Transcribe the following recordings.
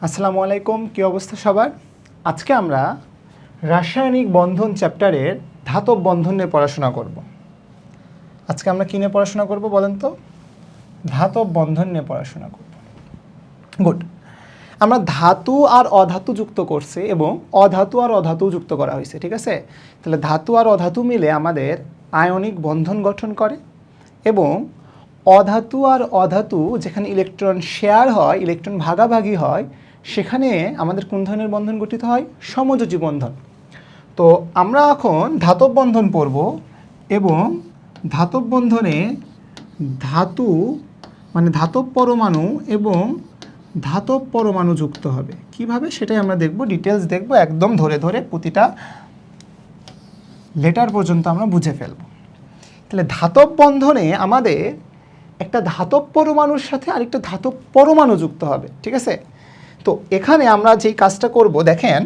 আসসালামু আলাইকুম, কী অবস্থা সবার? আজকে আমরা রাসায়নিক বন্ধন চ্যাপ্টারের ধাতব বন্ধন নিয়ে পড়াশোনা করব। আজকে আমরা কী নিয়ে পড়াশোনা করব বলেন তো? ধাতব বন্ধন নিয়ে পড়াশোনা করব। গুড। আমরা ধাতু আর অধাতু যুক্ত করছি এবং অধাতু আর অধাতু যুক্ত করা হয়েছে, ঠিক আছে? তাহলে ধাতু আর অধাতু মিলে আমাদের আয়নিক বন্ধন গঠন করে এবং অধাতু আর অধাতু যেখানে ইলেকট্রন শেয়ার হয়, ইলেকট্রন ভাগাভাগি হয়, সেখানে আমাদের কোন ধরনের বন্ধন গঠিত হয়? সমযোজী বন্ধন। তো আমরা এখন ধাতব বন্ধন পড়ব এবং ধাতব বন্ধনে ধাতু মানে ধাতব পরমাণু এবং ধাতব পরমাণু যুক্ত হবে। কিভাবে সেটাই আমরা দেখব, ডিটেলস দেখব, একদম ধরে ধরে প্রতিটা লেটার পর্যন্ত আমরা বুঝে ফেলব। তাহলে ধাতব বন্ধনে আমাদের একটা ধাতব পরমাণুর সাথে আরেকটা ধাতব পরমাণু যুক্ত হবে, ঠিক আছে? তো এখানে আমরা যেই কাজটা করব দেখেন,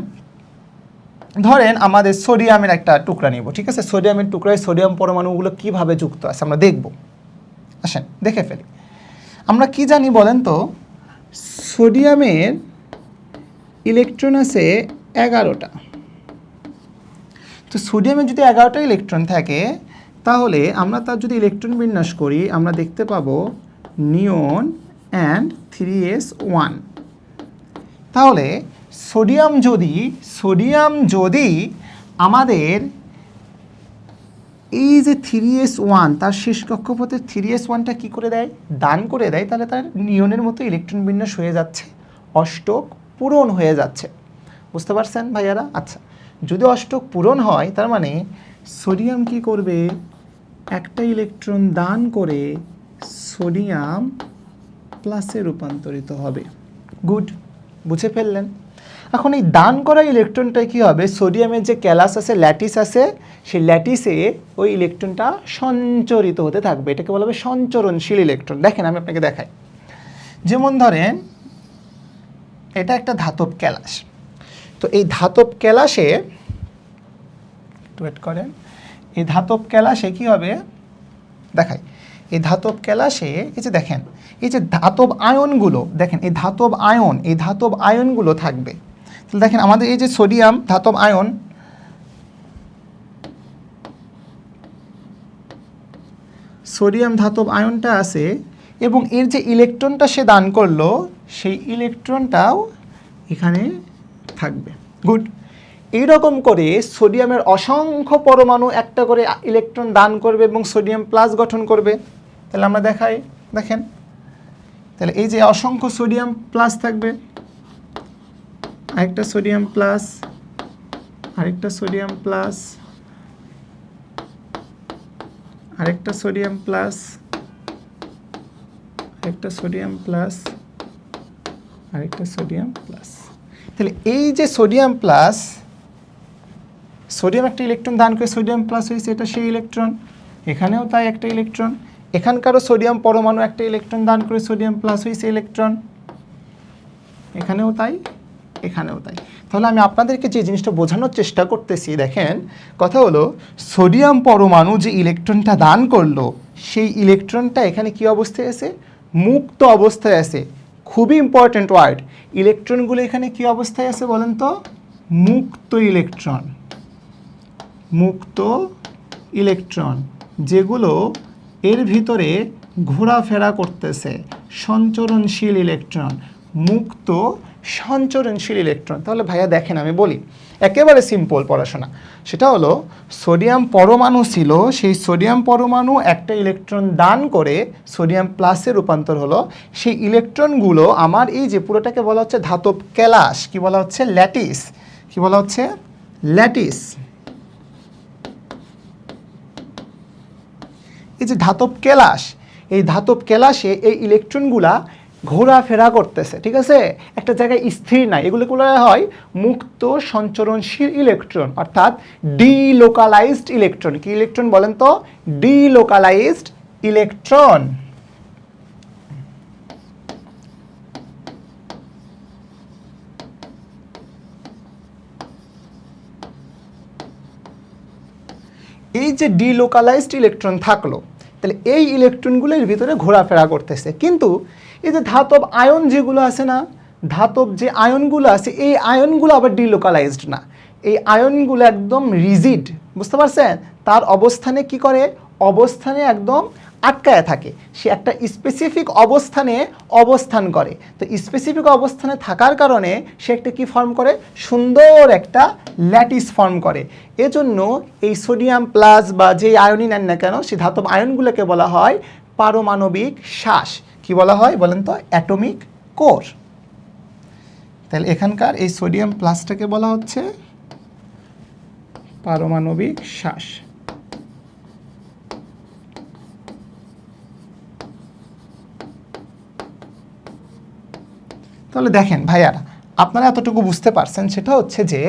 ধরেন আমাদের সোডিয়ামের একটা টুকরা নিব, ঠিক আছে? সোডিয়ামের টুকরায় সোডিয়াম পরমাণুগুলো কিভাবে যুক্ত আছে আমরা দেখব। আসেন দেখে ফেলি। আমরা কি জানি বলেন তো? সোডিয়ামের ইলেকট্রন আছে 11টা। তো সোডিয়ামের যদি 11টা ইলেকট্রন থাকে তাহলে আমরা তার যদি ইলেকট্রন বিন্যাস করি আমরা দেখতে পাবো নিয়ন অ্যান্ড 3s1। তাহলে সোডিয়াম যদি আমাদের এই যে 3s1 তার শেষ কক্ষপথে 3s1টা কী করে দেয়? দান করে দেয়, তাহলে তার নিয়নের মতো ইলেকট্রন বিন্যাস হয়ে যাচ্ছে, অষ্টক পূরণ হয়ে যাচ্ছে। বুঝতে পারছেন ভাইয়ারা? আচ্ছা, যদি অষ্টক পূরণ হয় তার মানে সোডিয়াম কি করবে? একটা ইলেকট্রন দান করে সোডিয়াম প্লাসে রূপান্তরিত হবে। গুড, বুঝে ফেললেন? এখন এই দান করা ইলেকট্রনটাই কী হবে? সোডিয়ামের যে ক্যালাস আছে, ল্যাটিস আছে, সেই ল্যাটিসে ওই ইলেকট্রনটা সঞ্চরিত হতে থাকবে। এটাকে বলা হবে সঞ্চরণশীল ইলেকট্রন। দেখেন আমি আপনাকে দেখাই। যেমন ধরেন এটা একটা ধাতব ক্যালাস। তো এই ধাতব ক্যালাসে ওয়েট করেন, এই ধাতব ক্যালাসে কী হবে দেখাই। এই ধাতব ক্যালাসে এই যে দেখেন, এই যে ধাতব আয়নগুলো দেখেন, এই ধাতব আয়নগুলো থাকবে। তাহলে দেখেন আমাদের এই যে সোডিয়াম ধাতব আয়ন, সোডিয়াম ধাতব আয়নটা আছে এবং এর যে ইলেকট্রনটা সে দান করলো সেই ইলেকট্রনটাও এখানে থাকবে। গুড। এইরকম করে সোডিয়ামের অসংখ্য পরমাণু একটা করে ইলেকট্রন দান করবে এবং সোডিয়াম প্লাস গঠন করবে। তাহলে আমরা দেখাই, দেখেন তাহলে এই যে অসংখ্য সোডিয়াম প্লাস থাকবে, আরেকটা সোডিয়াম প্লাস, আরেকটা সোডিয়াম প্লাস, আরেকটা সোডিয়াম প্লাস, আরেকটা সোডিয়াম প্লাস, আরেকটা সোডিয়াম প্লাস। তাহলে এই যে সোডিয়াম প্লাস, সোডিয়াম একটা ইলেকট্রন দান করে সোডিয়াম প্লাস হয়েছে, এটা সেই ইলেকট্রন। এখানেও তাই একটা ইলেকট্রন। এখানকারও সোডিয়াম পরমাণু একটা ইলেকট্রন দান করে সোডিয়াম প্লাস হয়েছে ইলেকট্রন। এখানেও তাই, এখানেও তাই। তাহলে আমি আপনাদেরকে যে জিনিসটা বোঝানোর চেষ্টা করতেছি, দেখেন কথা হলো সোডিয়াম পরমাণু যে ইলেকট্রনটা দান করলো সেই ইলেকট্রনটা এখানে কি অবস্থায় আছে? মুক্ত অবস্থায় আছে। খুবই ইম্পর্ট্যান্ট ওয়ার্ড, ইলেকট্রনগুলো এখানে কি অবস্থায় আছে বলেন তো? মুক্ত ইলেকট্রন। মুক্ত ইলেকট্রন যেগুলো এর ভিতরে ঘোরাফেরা করতেছে, সঞ্চরণশীল ইলেকট্রন, মুক্ত সঞ্চরণশীল ইলেকট্রন। তাহলে ভাইয়া দেখেন আমি বলি, একেবারে সিম্পল পড়াশোনা। সেটা হলো সোডিয়াম পরমাণু ছিল, সেই সোডিয়াম পরমাণু একটা ইলেকট্রন দান করে সোডিয়াম প্লাসে রূপান্তর হলো। সেই ইলেকট্রনগুলো আমার এই যে পুরোটাকে বলা হচ্ছে ধাতব ক্যালাস, কি বলা হচ্ছে? ল্যাটিস। কি বলা হচ্ছে? ল্যাটিস। এই যে ধাতব ক্যালাস, এই ধাতব ক্যালাসে এই ইলেকট্রনগুলা ঘোরাফেরা করতেছে, ঠিক আছে? একটা জায়গায় স্থির নাই। এগুলোকে বলা হয় মুক্ত সঞ্চরণশীল ইলেকট্রন, অর্থাৎ ডিলোকালাইজড ইলেকট্রন। কি ইলেকট্রন বলেন তো? Delocalised electron. এই যে ডিলোকালাইজড ইলেকট্রন থাকলো, তাহলে এই ইলেকট্রনগুলোর ভিতরে ঘোরাফেরা করতেছে। কিন্তু এই যে ধাতব আয়ন যেগুলো আছে না, ধাতব যে আয়নগুলো আছে এই আয়নগুলো আবার ডিলোকালাইজড না, এই আয়নগুলো একদম রিজিড, বুঝতে পারছেন? তার অবস্থানে কি করে, অবস্থানে একদম আটকায় থাকে, সে একটা স্পেসিফিক অবস্থানে অবস্থান করে। তো স্পেসিফিক অবস্থানে থাকার কারণে সে একটা কি ফর্ম করে, সুন্দর একটা ল্যাটিস ফর্ম করে। এজন্য এই সোডিয়াম প্লাস বা যে আয়নই নেন না কেন সে ধাতব আয়নগুলোকে বলা হয় পারমাণবিক শ্বাস। কি বলা হয় বলেন তো? Atomic core. তাহলে এখানকার এই সোডিয়াম প্লাসটাকে বলা হচ্ছে পারমাণবিক শ্বাস। তাহলে দেখেন ভাইয়ারা, আপনারা এতটুকু বুঝতে পারছেন, সেটা হচ্ছে যে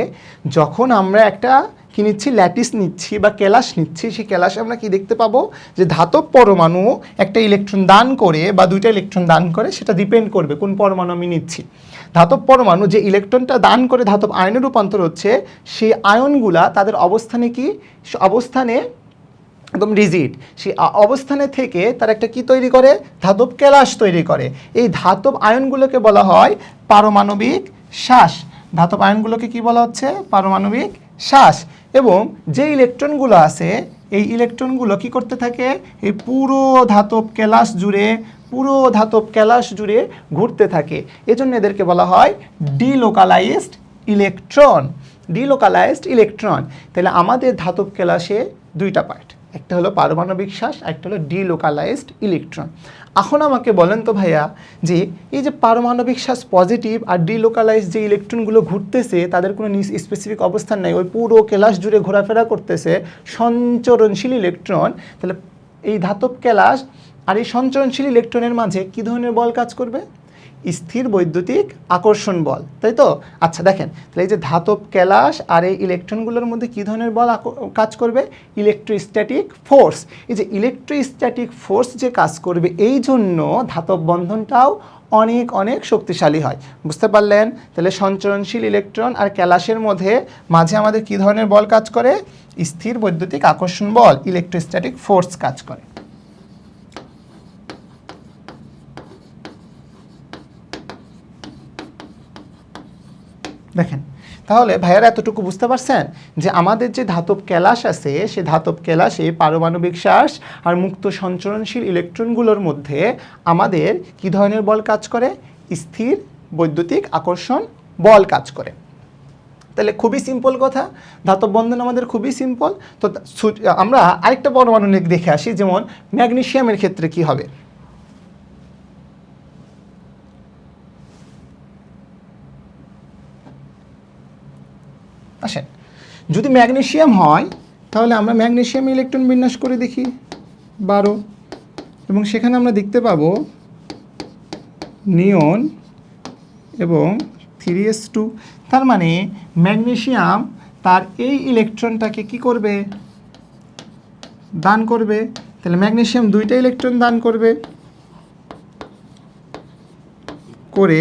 যখন আমরা একটা কি নিচ্ছি, ল্যাটিস নিচ্ছি বা কেলাস নিচ্ছি, সেই কেলাসে আমরা কি দেখতে পাবো যে ধাতব পরমাণু একটা ইলেকট্রন দান করে বা দুইটা ইলেকট্রন দান করে, সেটা ডিপেন্ড করবে কোন পরমাণু আমি নিচ্ছি। ধাতব পরমাণু যে ইলেকট্রনটা দান করে ধাতব আয়নে রূপান্তর হচ্ছে, সেই আয়নগুলা তাদের অবস্থানে কি, অবস্থানে একদম রিজিড, সেই অবস্থানে থেকে তারা একটা কি তৈরি করে, ধাতব কেলাস তৈরি করে। এই ধাতব আয়নগুলোকে বলা হয় পারমাণবিক শ্বাস। ধাতব আয়নগুলোকে কি বলা হচ্ছে, পারমাণবিক শ্বাস। এবং যে ইলেকট্রনগুলো আছে এই ইলেকট্রনগুলো কি করতে থাকে, এই পুরো ধাতব কেলাস জুড়ে, পুরো ধাতব কেলাস জুড়ে ঘুরতে থাকে। এজন্য এদেরকে বলা হয় ডিলোকালাইজড ইলেকট্রন। Delocalised electron. তাহলে আমাদের ধাতব কেলাসে দুইটা পার্ট, একটা হলো পারমাণবিক শ্বাস, একটা হলো ডিলোকালাইজড ইলেকট্রন। এখন আমাকে বলেন তো ভাইয়া, যে এই যে পারমাণবিক শ্বাস পজিটিভ আর ডিলোকালাইজড যে ইলেকট্রনগুলো ঘুরতেছে তাদের কোনো স্পেসিফিক অবস্থান নাই, ওই পুরো কেলাস জুড়ে ঘোরাফেরা করতেছে সঞ্চরণশীল ইলেকট্রন। তাহলে এই ধাতব কেলাস আর এই সঞ্চরণশীল ইলেকট্রনের মাঝে কী ধরনের বল কাজ করবে? স্থির বৈদ্যুতিক আকর্ষণ বল, তাই তো? আচ্ছা দেখেন, তাহলে এই যে ধাতব কেলাস আর এই ইলেকট্রনগুলোর মধ্যে কী ধরনের বল কাজ করবে? Electrostatic force. এই যে ইলেকট্রোস্ট্যাটিক ফোর্স যে কাজ করবে, এই জন্য ধাতব বন্ধনটাও অনেক অনেক শক্তিশালী হয়। বুঝতে পারলেন? তাহলে সঞ্চরণশীল ইলেকট্রন আর কেলাসের মধ্যে মাঝে আমাদের কী ধরনের বল কাজ করে? স্থির বৈদ্যুতিক আকর্ষণ বল, ইলেকট্রোস্ট্যাটিক ফোর্স কাজ করে। দেখেন, তাহলে ভাইয়ারা এতটুকু বুঝতে পারছেন যে আমাদের যে ধাতব কেলাস আছে, সে ধাতব কেলাসে পারমাণবিক শ্বাস আর মুক্ত সঞ্চরণশীল ইলেকট্রনগুলোর মধ্যে আমাদের কি ধরনের বল কাজ করে? স্থির বৈদ্যুতিক আকর্ষণ বল কাজ করে। তাহলে খুবই সিম্পল কথা, ধাতব বন্ধন আমাদের খুবই সিম্পল। তো আমরা আরেকটা পরমাণু দেখে আসি, যেমন ম্যাগনেসিয়ামের ক্ষেত্রে কি হবে। আসেন, যদি ম্যাগনেসিয়াম হয় তাহলে আমরা ম্যাগনেসিয়ামে ইলেকট্রন বিন্যাস করে দেখি 12, এবং সেখানে আমরা দেখতে পাবো নিয়ন এবং 3s2। তার মানে ম্যাগনেসিয়াম তার এই ইলেকট্রনটাকে কি করবে? দান করবে। তাহলে ম্যাগনেসিয়াম দুইটা ইলেকট্রন দান করবে, করে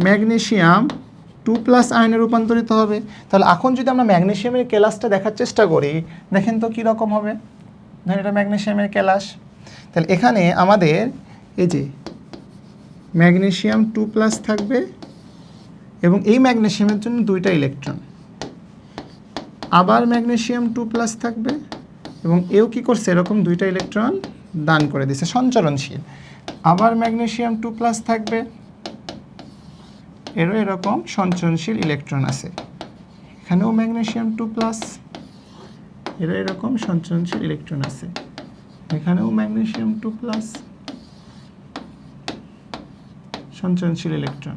ম্যাগনেসিয়াম 2+ আয়নে রূপান্তরিত হবে। তাহলে এখন যদি আমরা ম্যাগনেসিয়ামের কেলাসটা দেখার চেষ্টা করি, দেখেন তো কীরকম হবে। ধরেন এটা ম্যাগনেসিয়ামের কেলাস। তাহলে এখানে আমাদের এই যে ম্যাগনেসিয়াম 2+ থাকবে, এবং এই ম্যাগনেসিয়ামের জন্য দুইটা ইলেকট্রন, আবার ম্যাগনেসিয়াম 2+ থাকবে, এবং এও কী করছে, এরকম দুইটা ইলেকট্রন দান করে দিছে, সঞ্চরণশীল। আবার ম্যাগনেসিয়াম 2+ থাকবে, এরও এরকম সঞ্চরণশীল ইলেকট্রন আছে। এখানেও ম্যাগনেসিয়াম 2+, এরও এরকম সঞ্চরণশীল ইলেকট্রন আছে। এখানেও ম্যাগনেসিয়াম 2+, সঞ্চরণশীল ইলেকট্রন।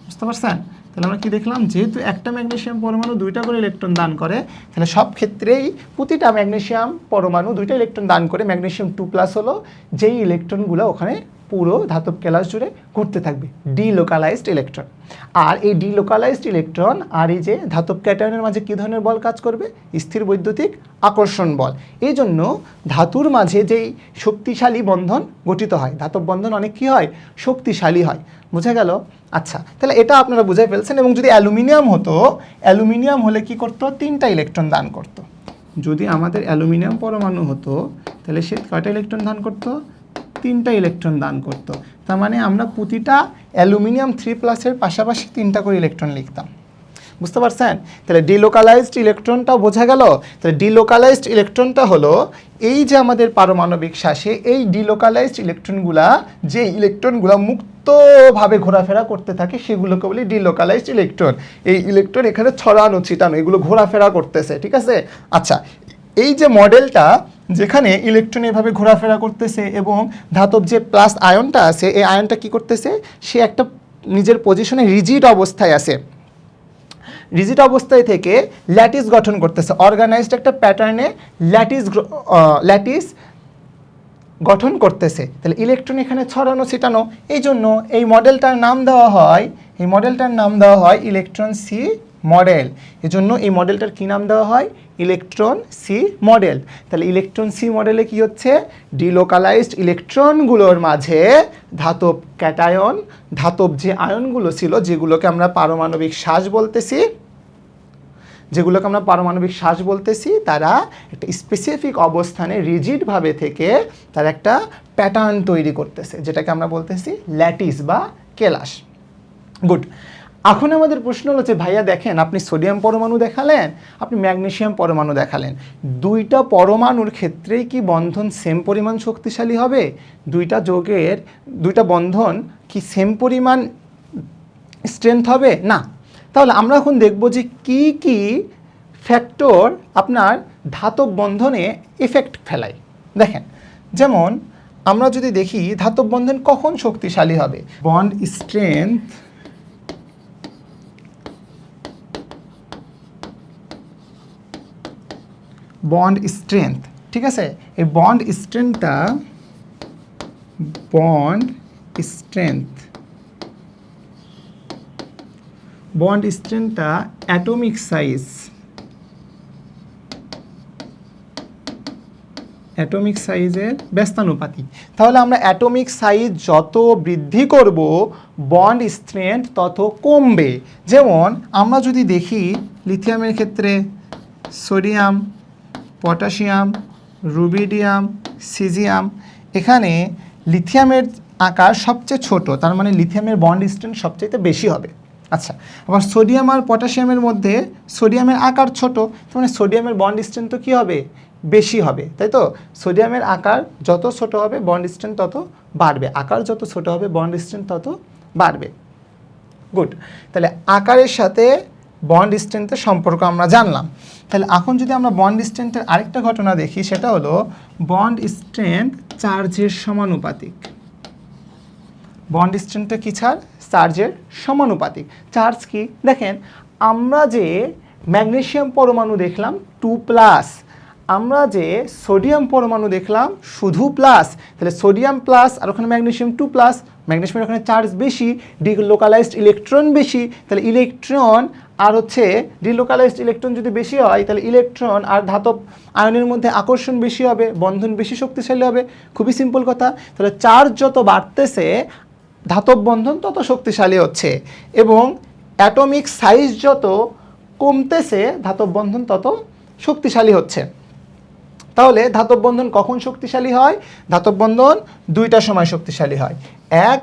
বুঝতে পারছেন? তাহলে আমরা কি দেখলাম, যেহেতু একটা ম্যাগনেসিয়াম পরমাণু দুইটা করে ইলেকট্রন দান করে, তাহলে সব ক্ষেত্রেই প্রতিটা ম্যাগনেসিয়াম পরমাণু দুইটা ইলেকট্রন দান করে। ম্যাগনেসিয়াম 2+ হলো যেই ইলেকট্রনগুলো ওখানে পুরো ধাতব কেলাস জুড়ে ঘুরতে থাকবে, ডিলোকালাইজড ইলেকট্রন। আর এই ডিলোকালাইজড ইলেকট্রন আর এই যে ধাতব ক্যাটায়নের মাঝে কী ধরনের বল কাজ করবে? স্থির বৈদ্যুতিক আকর্ষণ বল। এই জন্য ধাতুর মাঝে যেই শক্তিশালী বন্ধন গঠিত হয়, ধাতব বন্ধন অনেক কী হয়? শক্তিশালী হয়। বোঝা গেল? আচ্ছা, তাহলে এটা আপনারা বুঝে ফেলছেন। এবং যদি অ্যালুমিনিয়াম হতো, অ্যালুমিনিয়াম হলে কি করতো? 3টা ইলেকট্রন দান করতো। যদি আমাদের অ্যালুমিনিয়াম পরমাণু হতো তাহলে সে কয়টা ইলেকট্রন দান করতো? 3টা ইলেকট্রন দান করত। তার মানে আমরা প্রতিটা অ্যালুমিনিয়াম 3+ পাশাপাশি 3টা করে ইলেকট্রন লিখতাম। বুঝতে পারছেন? তাহলে ডিলোকালাইজড ইলেকট্রনটাও বোঝা গেল। তাহলে ডিলোকালাইজড ইলেকট্রনটা হলো এই যে আমাদের পারমাণবিক শ্বাসে এই ডিলোকালাইজড ইলেকট্রনগুলা, যে ইলেকট্রনগুলা মুক্তভাবে ঘোরাফেরা করতে থাকে সেগুলোকে বলি ডিলোকালাইজড ইলেকট্রন। এই ইলেকট্রন এখানে ছড়ানো ছিটানো, এগুলো ঘোরাফেরা করতেছে, ঠিক আছে? আচ্ছা, এই যে মডেলটা যেখানে ইলেকট্রন এভাবে ঘোরাফেরা করতেছে এবং ধাতব যে প্লাস আয়নটা আছে, এই আয়নটা কি করতেছে, সে একটা নিজের পজিশনে রিজিড অবস্থায় আছে। রিজিড অবস্থায় থেকে ল্যাটিস গঠন করতেছে, অর্গানাইজড একটা প্যাটার্নে ল্যাটিস গঠন করতেছে। তাহলে ইলেকট্রন এখানে ছড়ানো ছিটানো, এই জন্য এই মডেলটার নাম দেওয়া হয় ইলেকট্রন সি মডেল। এজন্য এই মডেলটার কি নাম দেওয়া হয়? Electron sea model. তাহলে ইলেকট্রন সি মডেলে কি হচ্ছে, ডিলোকালাইজড ইলেকট্রনগুলোর মাঝে ধাতব ক্যাটায়ন, ধাতব যে আয়নগুলো ছিল যেগুলোকে আমরা পারমাণবিক শ্বাস বলতেছি, তারা একটা স্পেসিফিক অবস্থানে রিজিডভাবে থেকে তার একটা প্যাটার্ন তৈরি করতেছে, যেটাকে আমরা বলতেছি ল্যাটিস বা কেলাস। গুড। এখন আমাদের প্রশ্ন হলো যে ভাইয়া দেখেন, আপনি সোডিয়াম পরমাণু দেখালেন, আপনি ম্যাগনেসিয়াম পরমাণু দেখালেন, দুইটা পরমাণুর ক্ষেত্রেই কি বন্ধন সেম পরিমাণ শক্তিশালী হবে? দুইটা বন্ধন কি সেম পরিমাণ স্ট্রেংথ হবে? না। তাহলে আমরা এখন দেখব যে কি কি ফ্যাক্টর আপনার ধাতব বন্ধনে এফেক্ট ফেলায়। দেখেন, যেমন আমরা যদি দেখি ধাতব বন্ধন কখন শক্তিশালী হবে, বন্ড স্ট্রেংথ, ঠিক আছে? এই বন্ড স্ট্রেংথটা অ্যাটমিক সাইজের ব্যস্তানুপাতিক। তাহলে আমরা অ্যাটমিক সাইজ যত বৃদ্ধি করব বন্ড স্ট্রেংথ তত কমবে। যেমন আমরা যদি দেখি লিথিয়ামের ক্ষেত্রে সোডিয়াম, পটাশিয়াম, রুবিডিয়াম, সিজিয়াম, এখানে লিথিয়ামের আকার সবচেয়ে ছোট, তার মানে লিথিয়ামের বন্ড স্ট্রেংথ সবচেয়ে বেশি হবে। আচ্ছা, আবার সোডিয়াম আর পটাশিয়ামের মধ্যে সোডিয়ামের আকার ছোট, তার মানে সোডিয়ামের বন্ড স্ট্রেংথ তো কী হবে, বেশি হবে, তাই তো? সোডিয়ামের আকার যত ছোট হবে বন্ড স্ট্রেংথ তত বাড়বে, আকার যত ছোট হবে বন্ড স্ট্রেংথ তত বাড়বে। গুড। তাহলে আকারের সাথে বন্ড স্ট্রেংথের সম্পর্ক আমরা জানলাম। তাহলে এখন যদি আমরা বন্ড স্ট্রেংথের আরেকটা ঘটনা দেখি, সেটা হলো বন্ড স্ট্রেংথ চার্জের সমানুপাতিক। বন্ড স্ট্রেংথটা কি ছাড়? চার্জের সমানুপাতিক। চার্জ কি? দেখেন, আমরা যে ম্যাগনেসিয়াম পরমাণু দেখলাম 2+, আমরা যে সোডিয়াম পরমাণু দেখলাম শুধু প্লাস। তাহলে সোডিয়াম প্লাস আর ওখানে ম্যাগনেসিয়াম 2+, ম্যাগনেসিয়ামের ওখানে চার্জ বেশি, ডিলোকালাইজড ইলেকট্রন বেশি। তাহলে ইলেকট্রন আর ডিলোকালাইজড ইলেকট্রন যদি বেশি হয়, তাহলে ইলেকট্রন আর ধাতব আয়নের মধ্যে আকর্ষণ বেশি হবে, বন্ধন বেশি শক্তিশালী হবে। খুবই সিম্পল কথা। তাহলে চার্জ যত বাড়তেছে ধাতব বন্ধন তত শক্তিশালী হচ্ছে, এবং অ্যাটমিক সাইজ যত কমতেছে ধাতব বন্ধন তত শক্তিশালী হচ্ছে। তাহলে ধাতব বন্ধন কখন শক্তিশালী হয়? ধাতব বন্ধন দুইটার সময় শক্তিশালী হয়। এক,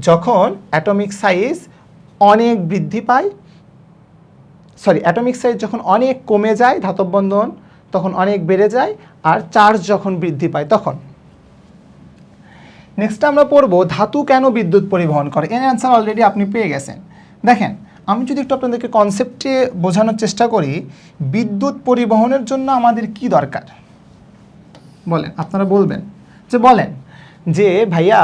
যখন অ্যাটমিক সাইজ অনেক বৃদ্ধি পায়, অ্যাটমিক সাইজ যখন অনেক কমে যায় ধাতব বন্ধন তখন অনেক বেড়ে যায়, আর চার্জ যখন বৃদ্ধি পায় তখন। নেক্সট আমরা পড়ব ধাতু কেন বিদ্যুৎ পরিবহন করে। এর অ্যান্সার অলরেডি আপনি পেয়ে গেছেন। দেখেন, আমি যদি একটু আপনাদেরকে কনসেপ্টে বোঝানোর চেষ্টা করি, বিদ্যুৎ পরিবহনের জন্য আমাদের কি দরকার বলেন? আপনারা বলবেন যে ভাইয়া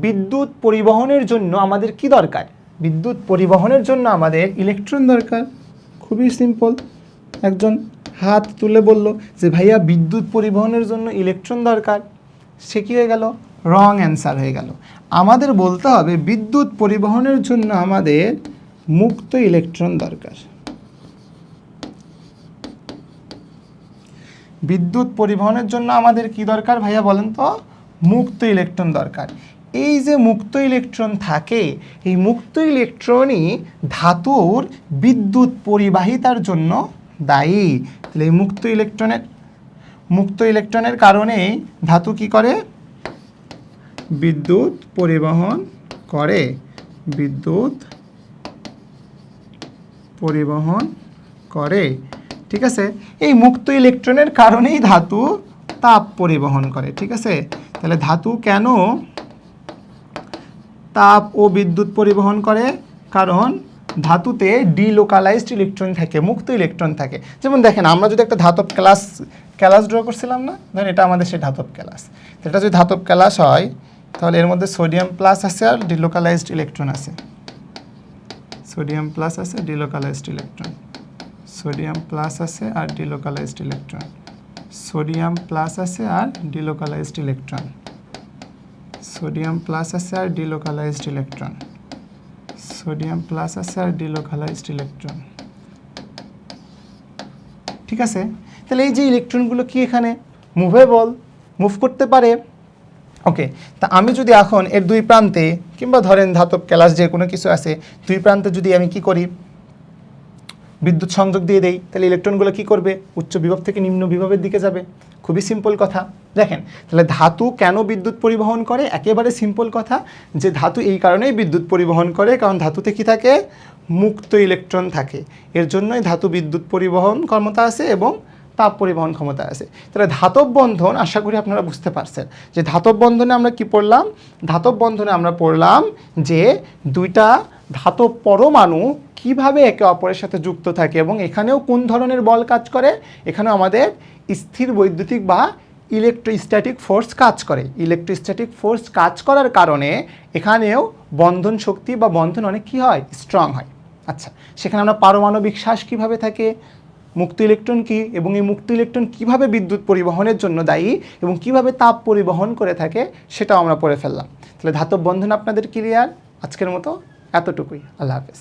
বিদ্যুৎ পরিবহনের জন্য আমাদের কি দরকার? বিদ্যুৎ পরিবহনের জন্য আমাদের ইলেকট্রন দরকার। খুবই সিম্পল, একজন হাত তুলে বলল যে ভাইয়া বিদ্যুৎ পরিবহনের জন্য ইলেকট্রন দরকার, সে কী হয়ে গেল? রং অ্যান্সার হয়ে গেল। আমাদের বলতে হবে বিদ্যুৎ পরিবহনের জন্য আমাদের মুক্ত ইলেকট্রন দরকার। বিদ্যুৎ পরিবহনের জন্য আমাদের কি দরকার ভাইয়া বলেন তো? মুক্ত ইলেকট্রন দরকার। এই যে মুক্ত ইলেকট্রন থাকে, এই মুক্ত ইলেকট্রনই ধাতুর বিদ্যুৎ পরিবাহিতার জন্য দায়ী। তাহলে এই মুক্ত ইলেকট্রনের কারণেই ধাতু কি করে? বিদ্যুৎ পরিবহন করে, বিদ্যুৎ পরিবহন করে। ঠিক আছে, এই মুক্ত ইলেকট্রনের কারণেই ধাতু তাপ পরিবহন করে। ঠিক আছে, তাহলে ধাতু কেন তাপ ও বিদ্যুৎ পরিবহন করে? কারণ ধাতুতে ডিলোকালাইজড ইলেকট্রন থাকে, মুক্ত ইলেকট্রন থাকে। যেমন দেখেন, আমরা যদি একটা ধাতব ক্যালাস ড্র করছিলাম না, ধরেন এটা আমাদের সেই ধাতব ক্যালাস। এটা যদি ধাতব ক্যালাস হয় তাহলে এর মধ্যে সোডিয়াম প্লাস আছে আর ডিলোকালাইজড ইলেকট্রন আছে। সোডিয়াম প্লাস আছে, ডিলোকালাইজড ইলেকট্রন, সোডিয়াম প্লাস আছে আর ডিলোকালাইজড ইলেকট্রন, সোডিয়াম প্লাস আছে আর ডিলোকালাইজড ইলেকট্রন, সোডিয়াম প্লাস আছে আর ডিলোকালাইজড ইলেকট্রন, সোডিয়াম প্লাস আছে আর ডিলোকালাইজড ইলেকট্রন। ঠিক আছে, তাহলে এই যে ইলেকট্রনগুলো কি এখানে মুভেবল, মুভ করতে পারে। ওকে, তা আমি যদি এখন এর দুই প্রান্তে, কিংবা ধরেন ধাতব ক্যালাস যে কোনো কিছু আছে, দুই প্রান্তে যদি আমি কি করি, বিদ্যুৎ সংযোগ দিয়ে দেই, তাহলে ইলেকট্রনগুলো কি করবে? উচ্চ বিভব থেকে নিম্ন বিভবের দিকে যাবে। খুবই সিম্পল কথা। দেখেন, তাহলে ধাতু কেন বিদ্যুৎ পরিবহন করে? একেবারে সিম্পল কথা, যে ধাতু এই কারণেই বিদ্যুৎ পরিবহন করে, কারণ ধাতুতে কি থাকে? মুক্ত ইলেকট্রন থাকে। এর জন্যই ধাতু বিদ্যুৎ পরিবহন ক্ষমতা আছে এবং তাপ পরিবহন ক্ষমতা আছে। তাহলে ধাতব বন্ধন, আশা করি আপনারা বুঝতে পারছেন যে ধাতব বন্ধনে আমরা কি পড়লাম? ধাতব বন্ধনে আমরা পড়লাম যে দুইটা ধাতব পরমাণু কিভাবে একে অপরের সাথে যুক্ত থাকে, এবং এখানেও কোন ধরনের বল কাজ করে? এখানেও আমাদের স্থির বৈদ্যুতিক বা ইলেকট্রোস্ট্যাটিক ফোর্স কাজ করে। ইলেকট্রোস্ট্যাটিক ফোর্স কাজ করার কারণে এখানেও বন্ধন শক্তি বা বন্ধন অনেক কী হয়? স্ট্রং হয়। আচ্ছা, সেখানে আমরা পারমাণবিক শ্বাস কীভাবে থাকে, মুক্ত ইলেকট্রন কি, এবং এই মুক্ত ইলেকট্রন কিভাবে বিদ্যুৎ পরিবহনের জন্য দায়ী এবং কিভাবে তাপ পরিবহন করে থাকে, সেটাও আমরা পড়ে ফেললাম। তাহলে ধাতব বন্ধন আপনাদের ক্লিয়ার? আজকের মতো এতটুকুই। আল্লাহ হাফেজ।